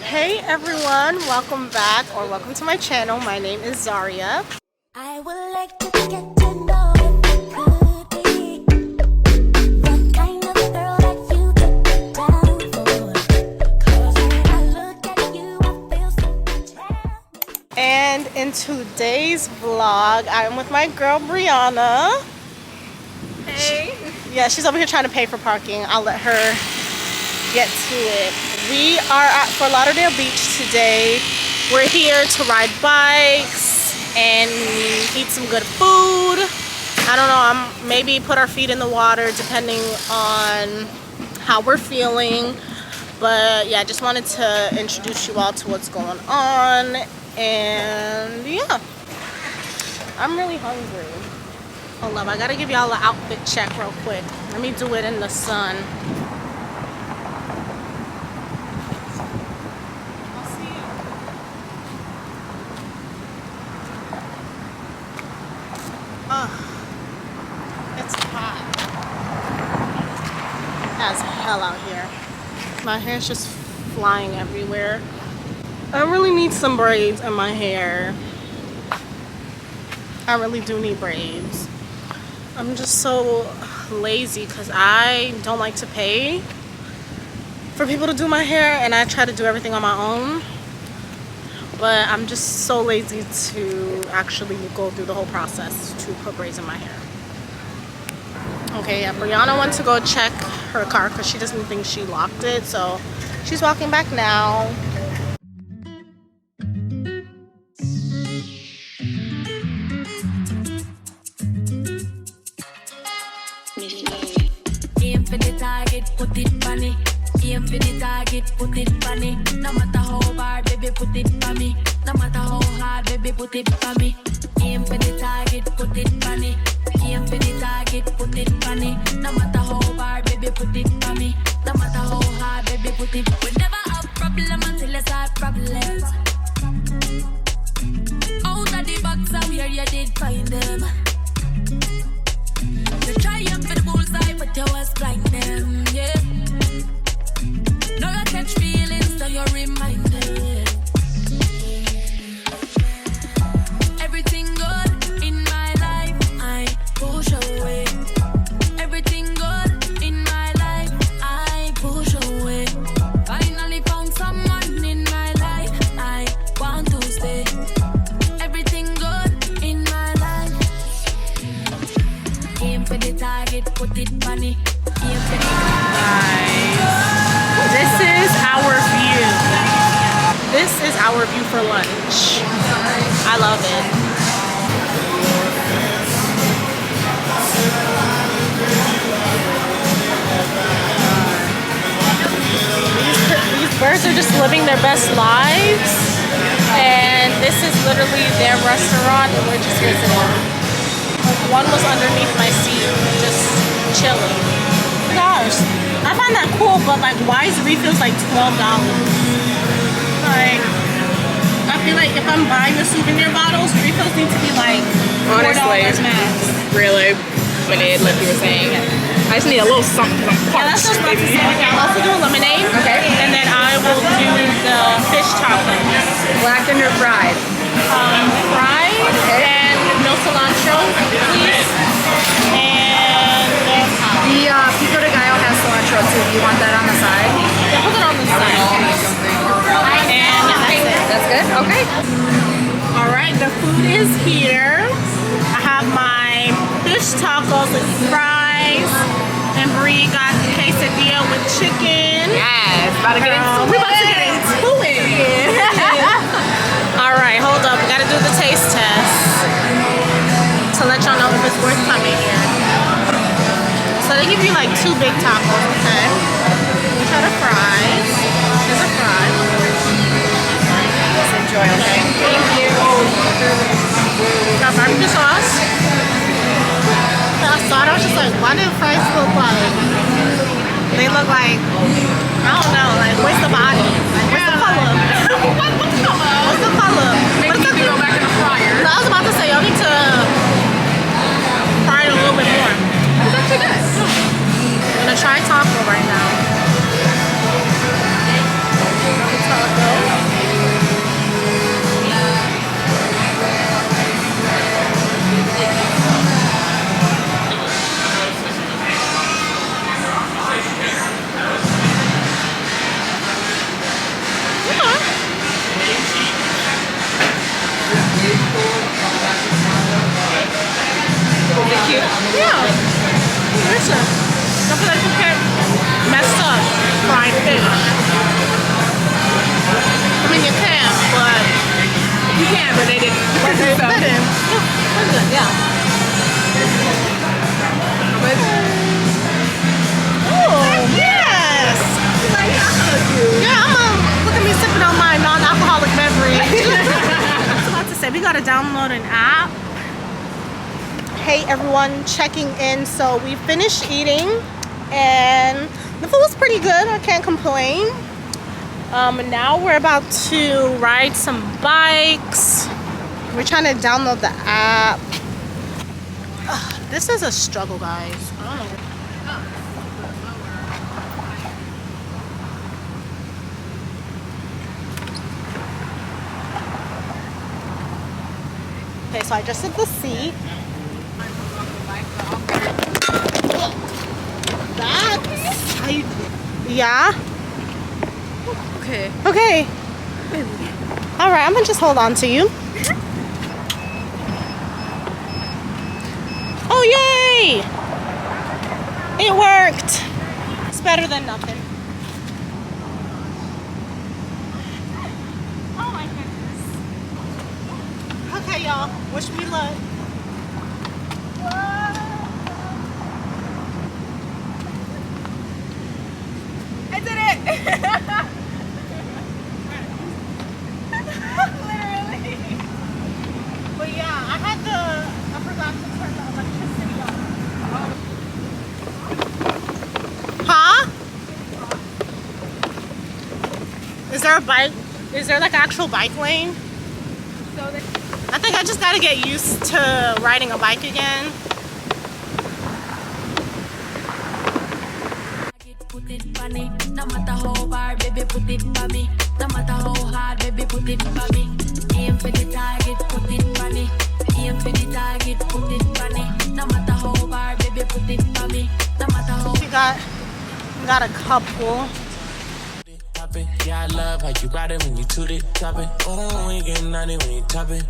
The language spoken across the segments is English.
Hey everyone, welcome back or welcome to my channel. My name is Zaria. I would like to get to know if you could be the kind of girl that you get down for. 'Cause when I look at you, I feel so much hell. And in today's vlog, I'm with my girl Brianna. Hey. Yeah, she's over here trying to pay for parking. I'll let her get to it. We are at Fort Lauderdale Beach today. We're here to ride bikes and eat some good food. I don't know, maybe put our feet in the water depending on how we're feeling. But yeah, I just wanted to introduce you all to what's going on. And yeah, I'm really hungry. Hold up, I gotta give y'all an outfit check real quick. Let me do it in the sun. I'll see you. It's hot as hell out here. My hair's just flying everywhere. I really need some braids in my hair. I really do need braids. I'm just so lazy because I don't like to pay for people to do my hair, and I try to do everything on my own. But I'm just so lazy to actually go through the whole process to put braids in my hair. Okay, yeah, Brianna went to go check her car because she doesn't think she locked it, so she's walking back now. Aim for the target, put it funny. Aim for the target, put it funny. No matter how hard, baby, put it for me. No matter how hard, baby, put it for me. Aim for the target, put it funny. Aim for the target, put it funny. No matter how hard, baby, put it for me. No matter how hard, baby, put it. We never have problem until it's our problems. Out of the box, I'm where you did find them. You try for the bullseye, but you was blind them, yeah. Now you catch feelings, so you're reminded. Everything good in my life, I push away. Everything good in my life, I push away. Finally found someone in my life, I want to stay. Everything good in my life. Aim for the target, put it funny. Aim for the This is our view. This is our view for lunch. I love it. These birds are just living their best lives. And this is literally their restaurant and we're just visiting. One was underneath my seat, just chilling. Gosh, I find that cool, but like, why is refills like $12? Like, I feel like if I'm buying the souvenir bottles, refills need to be like $4 max. Really? We need, like you were saying. I just need a little something because I'm Yeah, that's parched. what I was about to say. Okay, I'll also do a lemonade. Okay. And then I will do the fish tacos. Blackened or fried? Fried Okay. and no cilantro, please. And The pico de gallo has cilantro too. Do you want that on the side? yeah, put it on the side. And that's it. That's good? Okay. All right, the food is here. I have my fish tacos with fries, and Bree got the quesadilla with chicken. Yes. About to get into We're about to get into it. All right, hold up. We gotta do the taste test to let y'all know if it's worth coming here. So they give you like 2 big tacos, okay? We try the fries. Here's a fry. Let's enjoy, okay? Thank you. Got barbecue sauce. I saw it, I was just like, why do fries look like? They look like, I don't know, like, where's the body? Like, where's the color? What's the color? Maybe you can go back in the fryer. No, I was about to say, y'all need to fry it a little bit more. That's actually good. I'm gonna try taco right now. Taco. Yeah. Listen. Don't feel like you can't mess up fried fish. I mean, you can, but You can, but they didn't. they So, didn't. That's good, yeah. Oh, yes. Yeah, look at me sipping on my non-alcoholic beverage. I was about to say, we gotta download an app. Hey everyone, checking in. So we finished eating and the food was pretty good. I can't complain. Now we're about to ride some bikes. We're trying to download the app. This is a struggle, guys. I don't know. Okay, so I just did the seat. That's how you, yeah? okay. Okay. All right, I'm gonna just hold on to you. Oh, yay! It worked. It's better than nothing. Oh my goodness. Okay, y'all. Wish me luck. I did it! Literally. But yeah, I forgot to turn the electricity on. Huh? Is there a bike? Is there like an actual bike lane? So I think I just gotta get used to riding a bike again. Put it on me. No matter how hard, baby, put it on me. No matter how hard, baby, put it on me. Aim for the target, put it on me. Aim for the target, put it on me. No matter how hard, baby, put it on me. No matter how. We got a couple. Yeah, I love how you ride it when you toot it, top it. Oh, when you get naughty when you top it.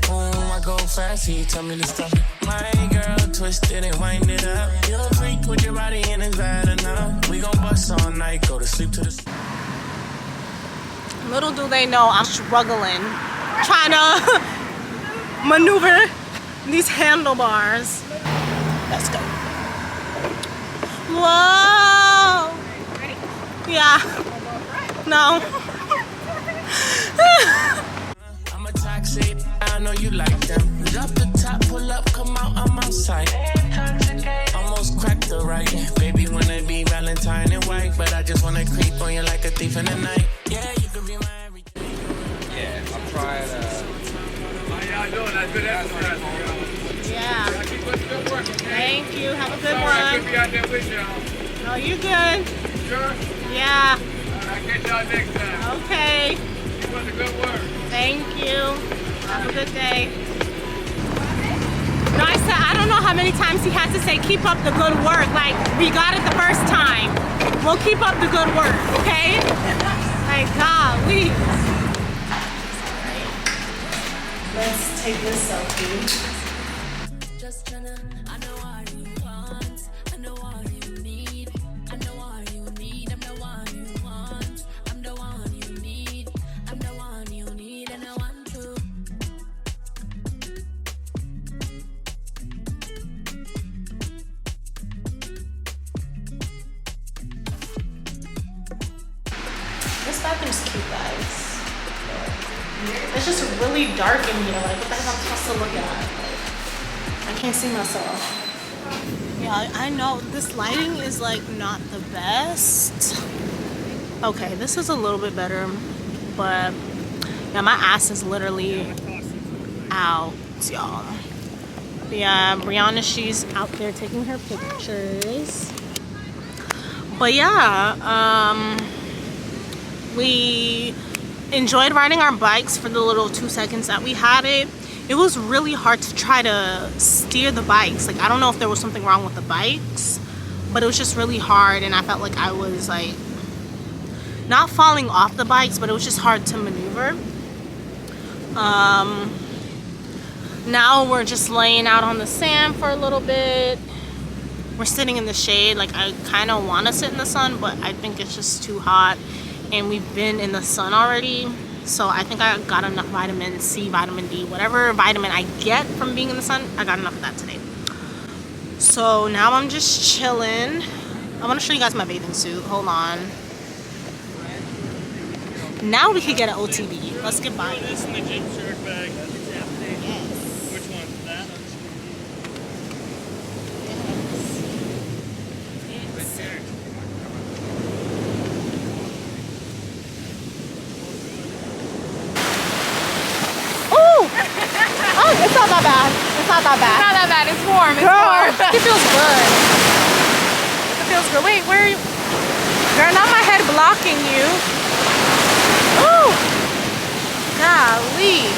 Oh, I go fast, he tell me to stop it. My girl twisted and wind it up. You're a freak with your body and it's bad enough. We gon' bust all night, go to sleep to the. Little do they know I'm struggling trying to maneuver these handlebars. Let's go. Whoa. Yeah. No. I'm a toxic, I know you like them. Drop the top, pull up, come out, I'm outside. Almost cracked the right. Baby, wanna be Valentine and white, but I just wanna creep on you like a thief in the night. Yeah, you could be my everything. Yeah, I'm trying How y'all doing? That's good exercise. Yeah. Keep up the good work, okay? Thank you. Have a good Sorry, I one. couldn't be out there with y'all. No, you good. Sure? Yeah. I'll catch y'all next time. Okay. Keep up the good work. Thank you. Have a good day. No, I said, I don't know how many times he had to say, keep up the good work. Like, we got it the first time. We'll keep up the good work, okay? Like, golly. Let's take this selfie. Just tryna, I know what you want. I know what you need. I know what you need. I'm the one you want. I'm the one you need. I'm the one you need, and I want to. This bathroom's cute, guys. It's just really dark in here. Like, what the heck am I supposed to look at? Like, I can't see myself. Yeah, I know this lighting is like not the best. Okay, this is a little bit better, but yeah, my ass is literally out, y'all. Yeah, Brianna, she's out there taking her pictures. But yeah, we enjoyed riding our bikes for the little 2 seconds that we had it. It was really hard to try to steer the bikes. Like, I don't know if there was something wrong with the bikes, but it was just really hard, and I felt like I was like not falling off the bikes, but it was just hard to maneuver. Now we're just laying out on the sand for a little bit. We're sitting in the shade. Like, I kind of want to sit in the sun, but I think it's just too hot. And we've been in the sun already. So I think I got enough vitamin C, vitamin D, whatever vitamin I get from being in the sun, I got enough of that today. So now I'm just chilling. I want to show you guys my bathing suit. Hold on. Now we can get an OTD. Let's get by. This in the gym shirt bag. Yes. Which one? That? Oh, it's not that bad. It's not that bad. Not that bad. It's warm. It's Girl, warm. it feels good. It feels good. Wait, where are you? Girl, not my head blocking you. Ooh. Golly.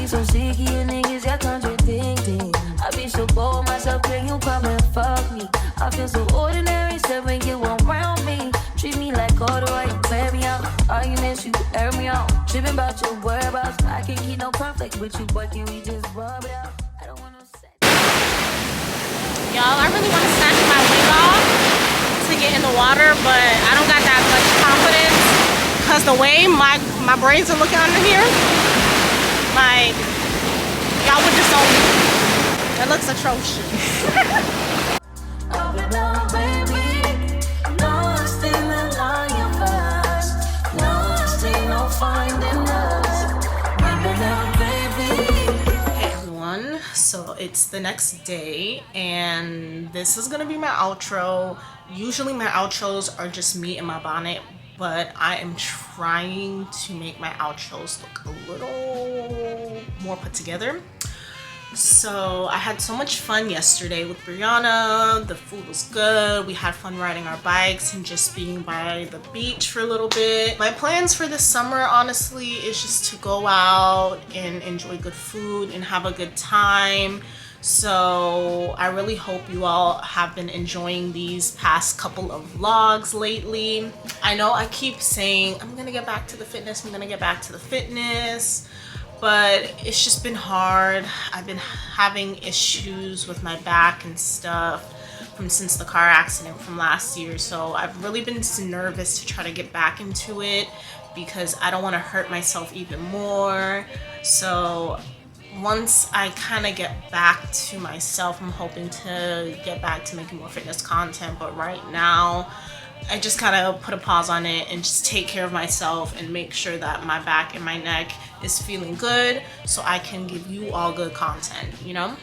So sick of you niggas, you're contradicting. I be so bold myself, can you come and fuck me? I feel so ordinary, said when you around me. Treat me like corduroy, you wear me out. Arguments, you air me out. Tripping about your whereabouts. I can't keep no conflict with you, but can we just rub it out? I don't want no sex. Y'all, I really want to snatch my wig off to get in the water, but I don't got that much confidence because the way my braids are looking under here, like, y'all would disown me. It looks atrocious. Up and down, baby. Lost in the line fast. Lost in no finding us. Up and down, baby. Hey everyone, so it's the next day and this is gonna be my outro. Usually my outros are just me and my bonnet, but I am trying to make my outros look a little more put together. So I had so much fun yesterday with Brianna. The food was good. We had fun riding our bikes and just being by the beach for a little bit. My plans for this summer, honestly, is just to go out and enjoy good food and have a good time. So I really hope you all have been enjoying these past couple of vlogs lately. I know I keep saying I'm gonna get back to the fitness, I'm gonna get back to the fitness, but it's just been hard. I've been having issues with my back and stuff since the car accident from last year. So I've really been nervous to try to get back into it because I don't want to hurt myself even more. So once I kind of get back to myself, I'm hoping to get back to making more fitness content. But right now, I just kind of put a pause on it and just take care of myself and make sure that my back and my neck is feeling good so I can give you all good content, you know?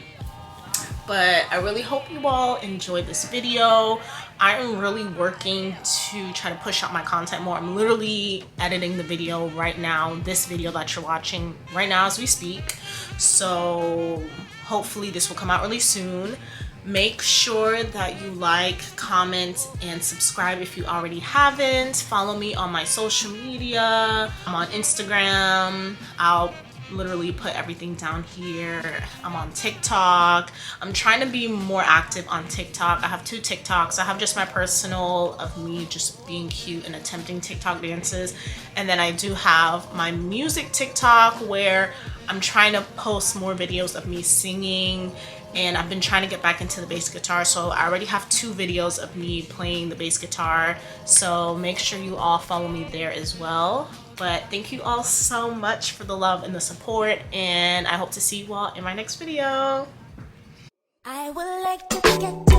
But I really hope you all enjoyed this video. I am really working to try to push out my content more. I'm literally editing the video right now, this video that you're watching right now as we speak. So hopefully this will come out really soon. Make sure that you like, comment, and subscribe if you already haven't. Follow me on my social media. I'm on Instagram. I'll literally put everything down here. I'm on TikTok. I'm trying to be more active on TikTok. I have 2 TikToks. I have just my personal of me just being cute and attempting TikTok dances, and then I do have my music TikTok where I'm trying to post more videos of me singing, and I've been trying to get back into the bass guitar. So I already have 2 videos of me playing the bass guitar, so make sure you all follow me there as well. But thank you all so much for the love and the support, and I hope to see you all in my next video. I would like to get